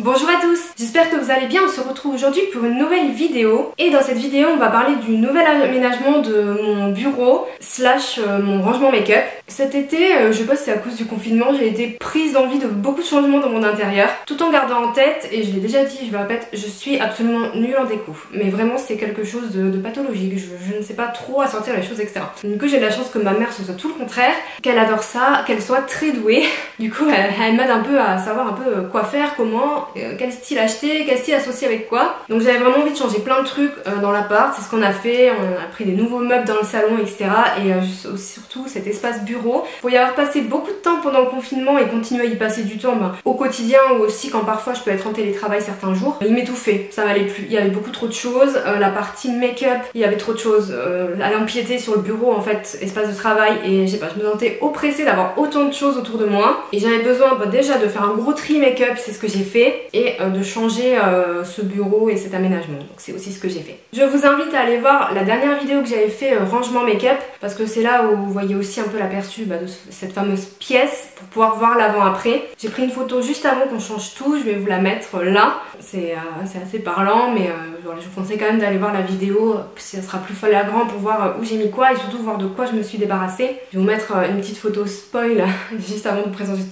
Bonjour à tous, j'espère que vous allez bien. On se retrouve aujourd'hui pour une nouvelle vidéo. Et dans cette vidéo, on va parler du nouvel aménagement de mon bureau slash mon rangement make-up. Cet été, je sais pas si c'est à cause du confinement, j'ai été prise d'envie de beaucoup de changements dans mon intérieur. Tout en gardant en tête, et je l'ai déjà dit, je le répète, je suis absolument nulle en déco. Mais vraiment, c'est quelque chose de pathologique. Je ne sais pas trop assortir les choses, etc. Du coup, j'ai de la chance que ma mère, ce soit tout le contraire, qu'elle adore ça, qu'elle soit très douée. Du coup, elle m'aide un peu à savoir un peu quoi faire, comment, quel style acheter, quel style associer avec quoi. Donc j'avais vraiment envie de changer plein de trucs dans l'appart, c'est ce qu'on a fait. On a pris des nouveaux meubles dans le salon, etc. Et surtout cet espace bureau. Pour y avoir passé beaucoup de temps pendant le confinement et continuer à y passer du temps au quotidien, ou aussi quand parfois je peux être en télétravail certains jours, il m'étouffait, ça m'allait plus. Il y avait beaucoup trop de choses, la partie make-up, il y avait trop de choses, aller empiéter sur le bureau en fait, espace de travail, et je sais pas, je me sentais oppressée d'avoir autant de choses autour de moi. Et j'avais besoin déjà de faire un gros tri make-up, c'est ce que j'ai fait, et de changer ce bureau et cet aménagement. Donc c'est aussi ce que j'ai fait. Je vous invite à aller voir la dernière vidéo que j'avais fait rangement make-up, parce que c'est là où vous voyez aussi un peu l'aperçu de cette fameuse pièce pour pouvoir voir l'avant-après. J'ai pris une photo juste avant qu'on change tout, je vais vous la mettre là. C'est assez parlant, mais voilà, je vous conseille quand même d'aller voir la vidéo, ça sera plus flagrant pour voir où j'ai mis quoi et surtout voir de quoi je me suis débarrassée. Je vais vous mettre une petite photo spoil juste avant de vous présenter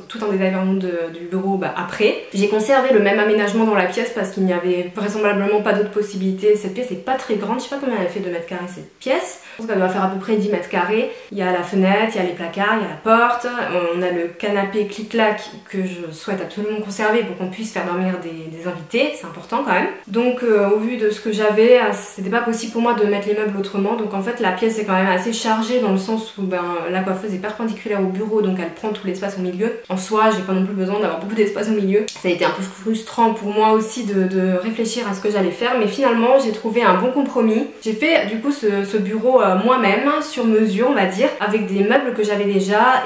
tout en détail du bureau après. J'ai conservé le même aménagement dans la pièce parce qu'il n'y avait vraisemblablement pas d'autres possibilités. Cette pièce est pas très grande, je sais pas combien elle fait de mètres carrés cette pièce. Je pense qu'elle doit faire à peu près 10 mètres carrés. Il y a la fenêtre, il y a les placards, il y a la porte. On a le canapé clic-clac que je souhaite absolument conserver pour qu'on puisse faire dormir des invités, c'est important quand même. Donc au vu de ce que j'avais, c'était pas possible pour moi de mettre les meubles autrement. Donc en fait la pièce est quand même assez chargée dans le sens où la coiffeuse est perpendiculaire au bureau, donc elle prend tout l'espace au milieu. En soi, j'ai pas non plus besoin d'avoir beaucoup d'espace au milieu. Ça a été un peu frustrant pour moi aussi de réfléchir à ce que j'allais faire, mais finalement j'ai trouvé un bon compromis. J'ai fait du coup ce bureau moi-même, sur mesure on va dire, avec des meubles que j'avais déjà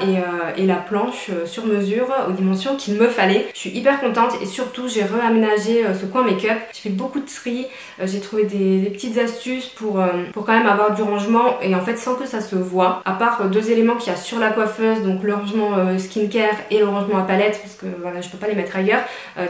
et la planche sur mesure aux dimensions qu'il me fallait. Je suis hyper contente et surtout j'ai réaménagé ce coin make-up. J'ai fait beaucoup de tri, j'ai trouvé des petites astuces pour quand même avoir du rangement et en fait sans que ça se voit. À part deux éléments qu'il y a sur la coiffeuse, donc le rangement skincare et le rangement à palette, parce que voilà je peux pas les mettre ailleurs,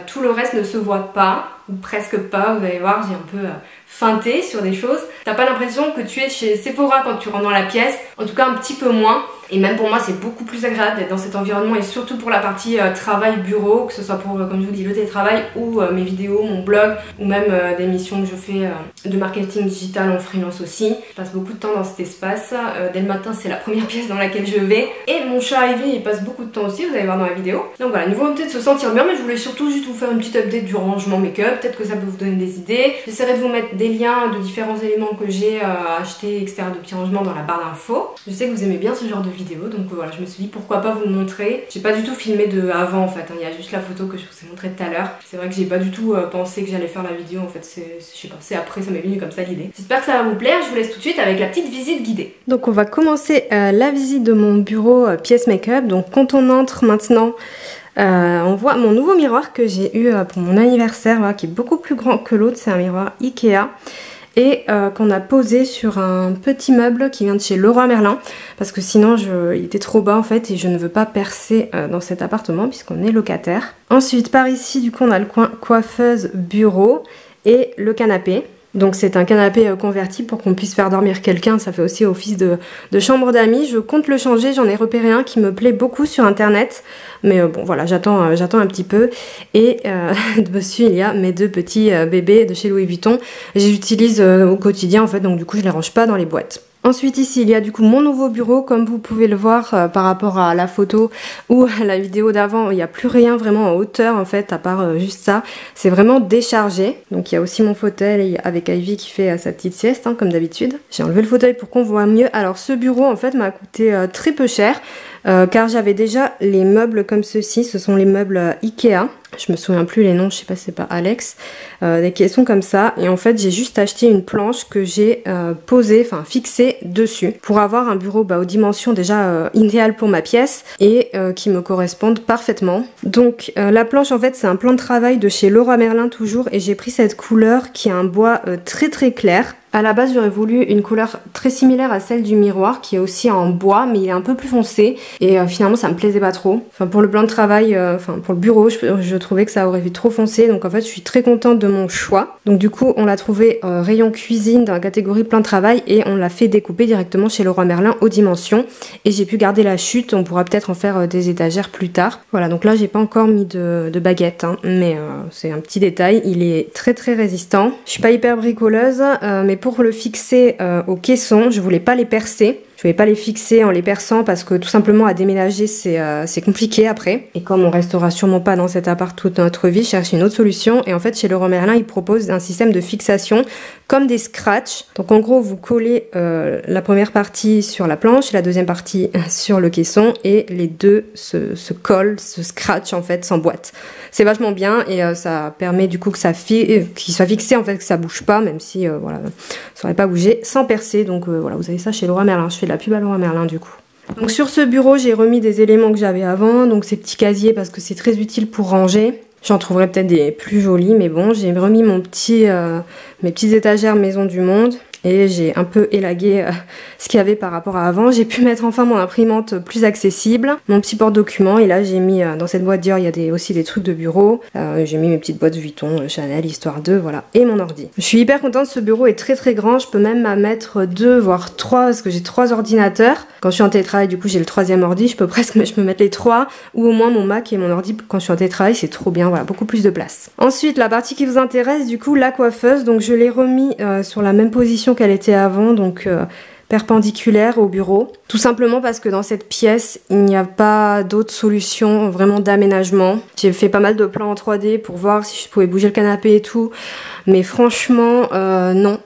tout le reste ne se voit pas, ou presque pas. Vous allez voir, j'ai un peu feinté sur des choses. T'as pas l'impression que tu es chez Sephora quand tu rentres dans la pièce, en tout cas un petit peu moins. Et même pour moi c'est beaucoup plus agréable d'être dans cet environnement, et surtout pour la partie travail bureau, que ce soit pour, comme je vous dis, le télétravail ou mes vidéos, mon blog, ou même des missions que je fais de marketing digital en freelance aussi. Je passe beaucoup de temps dans cet espace. Dès le matin c'est la première pièce dans laquelle je vais. Et mon chat Ivy il passe beaucoup de temps aussi, vous allez voir dans la vidéo. Donc voilà, niveau peut-être se sentir bien, mais je voulais surtout juste vous faire une petite update du rangement make-up. Peut-être que ça peut vous donner des idées. J'essaierai de vous mettre des liens de différents éléments que j'ai achetés, etc. de petits rangements dans la barre d'infos. Je sais que vous aimez bien ce genre de vidéo, donc voilà, je me suis dit pourquoi pas vous le montrer. J'ai pas du tout filmé de avant en fait, il y a juste la photo que je vous ai montrée tout à l'heure. C'est vrai que j'ai pas du tout pensé que j'allais faire la vidéo, en fait je sais pas, c'est après, ça m'est venu comme ça l'idée. J'espère que ça va vous plaire, je vous laisse tout de suite avec la petite visite guidée. Donc on va commencer la visite de mon bureau pièce make-up. Donc quand on entre maintenant, on voit mon nouveau miroir que j'ai eu pour mon anniversaire, voilà, qui est beaucoup plus grand que l'autre. C'est un miroir Ikea et qu'on a posé sur un petit meuble qui vient de chez Leroy Merlin, parce que sinon il était trop bas en fait et je ne veux pas percer dans cet appartement puisqu'on est locataire. Ensuite par ici du coup on a le coin coiffeuse bureau et le canapé. Donc c'est un canapé convertible pour qu'on puisse faire dormir quelqu'un, ça fait aussi office de chambre d'amis. Je compte le changer, j'en ai repéré un qui me plaît beaucoup sur internet, mais bon voilà, j'attends un petit peu. Et dessus il y a mes deux petits bébés de chez Louis Vuitton. J'utilise au quotidien en fait, donc du coup je les range pas dans les boîtes. Ensuite ici il y a du coup mon nouveau bureau, comme vous pouvez le voir par rapport à la photo ou à la vidéo d'avant, il n'y a plus rien vraiment en hauteur en fait à part juste ça, c'est vraiment déchargé. Donc il y a aussi mon fauteuil avec Ivy qui fait sa petite sieste hein, comme d'habitude. J'ai enlevé le fauteuil pour qu'on voit mieux. Alors ce bureau en fait m'a coûté très peu cher car j'avais déjà les meubles comme ceci, ce sont les meubles Ikea. Je me souviens plus les noms, je sais pas si c'est pas Alex, des caissons comme ça, et en fait j'ai juste acheté une planche que j'ai posée, enfin fixée dessus pour avoir un bureau aux dimensions déjà idéales pour ma pièce et qui me correspondent parfaitement. Donc la planche en fait c'est un plan de travail de chez Leroy Merlin toujours, et j'ai pris cette couleur qui est un bois très très clair. À la base j'aurais voulu une couleur très similaire à celle du miroir qui est aussi en bois mais il est un peu plus foncé et finalement ça me plaisait pas trop. Enfin pour le plan de travail, pour le bureau je trouvais que ça aurait vu trop foncé donc en fait je suis très contente de mon choix. Donc du coup on l'a trouvé rayon cuisine dans la catégorie plan de travail et on l'a fait découper directement chez Leroy Merlin aux dimensions et j'ai pu garder la chute, on pourra peut-être en faire des étagères plus tard. Voilà donc là j'ai pas encore mis de baguette hein, mais c'est un petit détail, il est très résistant. Je suis pas hyper bricoleuse mais pour le fixer au caisson, je voulais pas les percer. Je voulais pas les fixer en les perçant parce que tout simplement à déménager c'est compliqué après. Et comme on restera sûrement pas dans cet appart toute notre vie, je cherche une autre solution. Et en fait chez Leroy Merlin ils proposent un système de fixation comme des scratchs. Donc en gros vous collez la première partie sur la planche et la deuxième partie sur le caisson et les deux se collent, se scratchent en fait, s'emboîtent. C'est vachement bien et ça permet du coup que qu'il soit fixé en fait, que ça bouge pas même si voilà, ça aurait pas bougé sans percer. Donc voilà, vous avez ça chez Leroy Merlin. Je fais de la pub à Leroy Merlin du coup. Donc sur ce bureau j'ai remis des éléments que j'avais avant, donc ces petits casiers parce que c'est très utile pour ranger. J'en trouverai peut-être des plus jolis mais bon j'ai remis mes petites étagères Maison du Monde. Et j'ai un peu élagué ce qu'il y avait par rapport à avant. J'ai pu mettre enfin mon imprimante plus accessible, mon petit porte-documents. Et là j'ai mis dans cette boîte Dior, il y a aussi des trucs de bureau. J'ai mis mes petites boîtes Vuitton, Chanel, Histoire 2, voilà. Et mon ordi. Je suis hyper contente, ce bureau est très grand. Je peux même en mettre 2 voire 3 parce que j'ai 3 ordinateurs. Quand je suis en télétravail du coup j'ai le 3e ordi. Je peux mettre les 3 ou au moins mon Mac et mon ordi quand je suis en télétravail. C'est trop bien, voilà, beaucoup plus de place. Ensuite la partie qui vous intéresse du coup, la coiffeuse. Donc je l'ai remis sur la même position qu'elle était avant, donc perpendiculaire au bureau. Tout simplement parce que dans cette pièce, il n'y a pas d'autre solution vraiment d'aménagement. J'ai fait pas mal de plans en 3D pour voir si je pouvais bouger le canapé et tout. Mais franchement, non.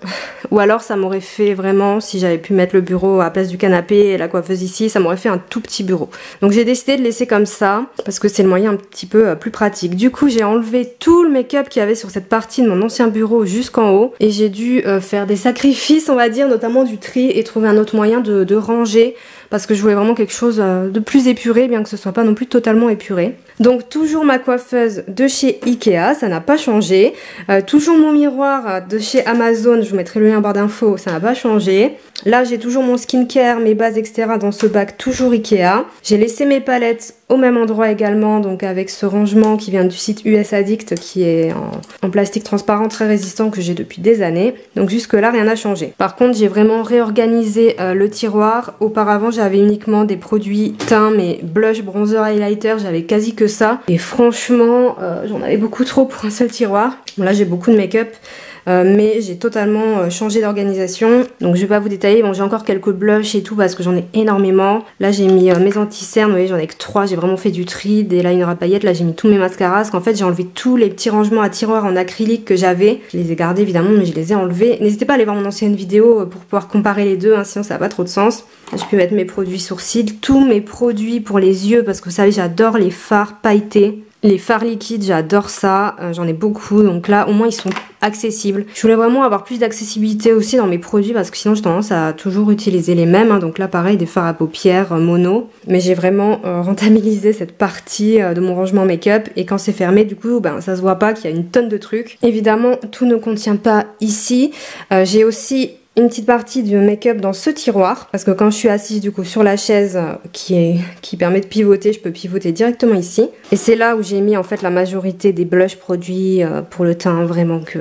Ou alors ça m'aurait fait vraiment, si j'avais pu mettre le bureau à la place du canapé et la coiffeuse ici, ça m'aurait fait un tout petit bureau. Donc j'ai décidé de laisser comme ça, parce que c'est le moyen un petit peu plus pratique. Du coup, j'ai enlevé tout le make-up qu'il y avait sur cette partie de mon ancien bureau jusqu'en haut. Et j'ai dû faire des sacrifices, on va dire, notamment du tri et trouver un autre moyen de ranger. Parce que je voulais vraiment quelque chose de plus épuré, bien que ce soit pas non plus totalement épuré. Donc toujours ma coiffeuse de chez Ikea, ça n'a pas changé. Toujours mon miroir de chez Amazon, je vous mettrai le lien en barre d'infos, ça n'a pas changé. Là j'ai toujours mon skincare, mes bases etc. dans ce bac, toujours Ikea. J'ai laissé mes palettes au même endroit également, donc avec ce rangement qui vient du site US Addict qui est en plastique transparent très résistant que j'ai depuis des années. Donc jusque là rien n'a changé. Par contre j'ai vraiment réorganisé le tiroir. Auparavant j'avais uniquement des produits teint, mais blush, bronzer, highlighter, j'avais quasi que ça. Et franchement j'en avais beaucoup trop pour un seul tiroir. Bon, là j'ai beaucoup de make-up. Mais j'ai totalement changé d'organisation. Donc je vais pas vous détailler, bon j'ai encore quelques blushs et tout parce que j'en ai énormément. Là j'ai mis mes anti-cernes, vous voyez j'en ai que 3, j'ai vraiment fait du tri, des liners à paillettes. Là j'ai mis tous mes mascaras parce qu'en fait j'ai enlevé tous les petits rangements à tiroirs en acrylique que j'avais. Je les ai gardés évidemment mais je les ai enlevés. N'hésitez pas à aller voir mon ancienne vidéo pour pouvoir comparer les deux, hein, sinon ça n'a pas trop de sens. Je peux mettre mes produits sourcils, tous mes produits pour les yeux parce que vous savez j'adore les fards pailletés. Les fards liquides, j'adore ça, j'en ai beaucoup, donc là au moins ils sont accessibles. Je voulais vraiment avoir plus d'accessibilité aussi dans mes produits parce que sinon j'ai tendance à toujours utiliser les mêmes, hein. Donc là pareil des fards à paupières mono, mais j'ai vraiment rentabilisé cette partie de mon rangement make-up et quand c'est fermé du coup ben, ça se voit pas qu'il y a une tonne de trucs. Évidemment tout ne contient pas ici, j'ai aussi une petite partie du make-up dans ce tiroir parce que quand je suis assise du coup sur la chaise qui permet de pivoter, je peux pivoter directement ici et c'est là où j'ai mis en fait la majorité des blush produits pour le teint, vraiment que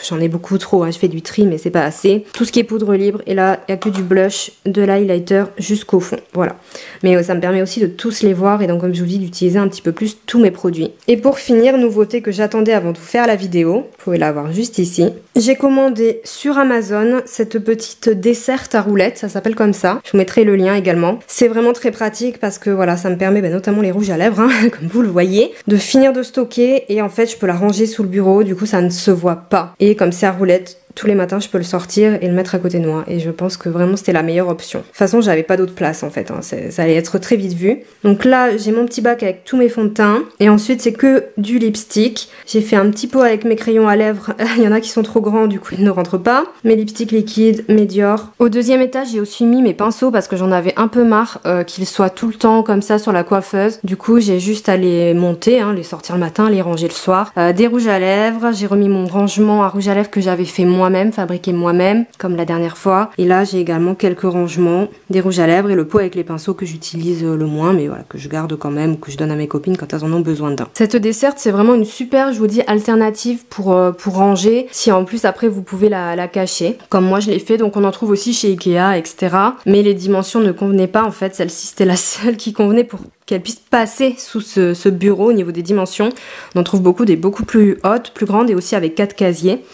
j'en ai beaucoup trop, hein. Je fais du tri mais c'est pas assez. Tout ce qui est poudre libre et là il n'y a que du blush, de l'highlighter jusqu'au fond, voilà. Mais ça me permet aussi de tous les voir et donc comme je vous dis d'utiliser un petit peu plus tous mes produits. Et pour finir, nouveauté que j'attendais avant de vous faire la vidéo, vous pouvez la voir juste ici. J'ai commandé sur Amazon cette petite desserte à roulettes, ça s'appelle comme ça. Je vous mettrai le lien également. C'est vraiment très pratique parce que voilà, ça me permet notamment les rouges à lèvres, hein, comme vous le voyez, de finir de stocker et en fait je peux la ranger sous le bureau, du coup ça ne se voit pas. Et comme c'est à roulettes, tous les matins je peux le sortir et le mettre à côté de moi et je pense que vraiment c'était la meilleure option. De toute façon j'avais pas d'autre place en fait, hein. Ça allait être très vite vu. Donc là j'ai mon petit bac avec tous mes fonds de teint et ensuite c'est que du lipstick. J'ai fait un petit pot avec mes crayons à lèvres, il y en a qui sont trop grands du coup ils ne rentrent pas. Mes lipsticks liquides, mes Dior. Au deuxième étage j'ai aussi mis mes pinceaux parce que j'en avais un peu marre qu'ils soient tout le temps comme ça sur la coiffeuse. Du coup j'ai juste à les monter, hein, les sortir le matin, les ranger le soir. Des rouges à lèvres, j'ai remis mon rangement à rouge à lèvres que j'avais fait moi moi-même, fabriqué moi-même, comme la dernière fois. Et là, j'ai également quelques rangements, des rouges à lèvres et le pot avec les pinceaux que j'utilise le moins, mais voilà, que je garde quand même ou que je donne à mes copines quand elles en ont besoin d'un. Cette desserte, c'est vraiment une super, je vous dis, alternative pour ranger. Si en plus après vous pouvez la cacher, comme moi je l'ai fait. Donc on en trouve aussi chez Ikea, etc. Mais les dimensions ne convenaient pas en fait. Celle-ci c'était la seule qui convenait pour qu'elle puisse passer sous ce bureau au niveau des dimensions. On en trouve beaucoup des beaucoup plus hautes, plus grandes et aussi avec 4 casiers.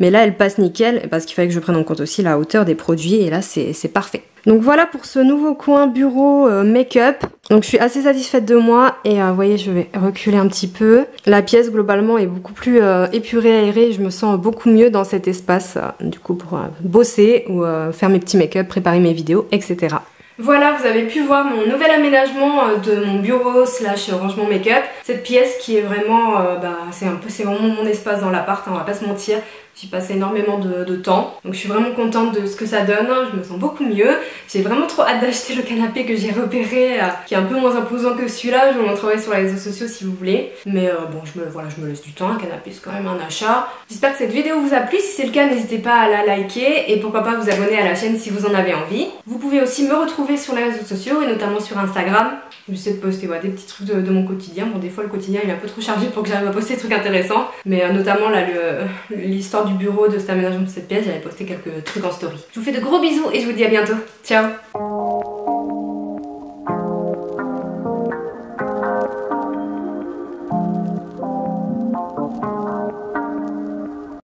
Mais là elle passe nickel parce qu'il fallait que je prenne en compte aussi la hauteur des produits et là c'est parfait. Donc voilà pour ce nouveau coin bureau make-up. Donc je suis assez satisfaite de moi et vous voyez je vais reculer un petit peu. La pièce globalement est beaucoup plus épurée, aérée. Je me sens beaucoup mieux dans cet espace du coup pour bosser ou faire mes petits make-up, préparer mes vidéos, etc. Voilà, vous avez pu voir mon nouvel aménagement de mon bureau slash rangement make-up. Cette pièce qui est vraiment, c'est vraiment mon espace dans l'appart, hein, on va pas se mentir. J'y passe énormément de temps, donc je suis vraiment contente de ce que ça donne, je me sens beaucoup mieux. J'ai vraiment trop hâte d'acheter le canapé que j'ai repéré, qui est un peu moins imposant que celui-là. Je vous montrerai sur les réseaux sociaux si vous voulez. Mais bon, je me laisse du temps, un canapé c'est quand même un achat. J'espère que cette vidéo vous a plu, si c'est le cas n'hésitez pas à la liker et pourquoi pas vous abonner à la chaîne si vous en avez envie. Vous pouvez aussi me retrouver sur les réseaux sociaux et notamment sur Instagram. J'essaie de poster des petits trucs de mon quotidien. Bon, des fois le quotidien il est un peu trop chargé pour que j'arrive à poster des trucs intéressants. Mais notamment là, l'histoire du bureau, de cet aménagement de cette pièce, j'avais posté quelques trucs en story. Je vous fais de gros bisous et je vous dis à bientôt. Ciao!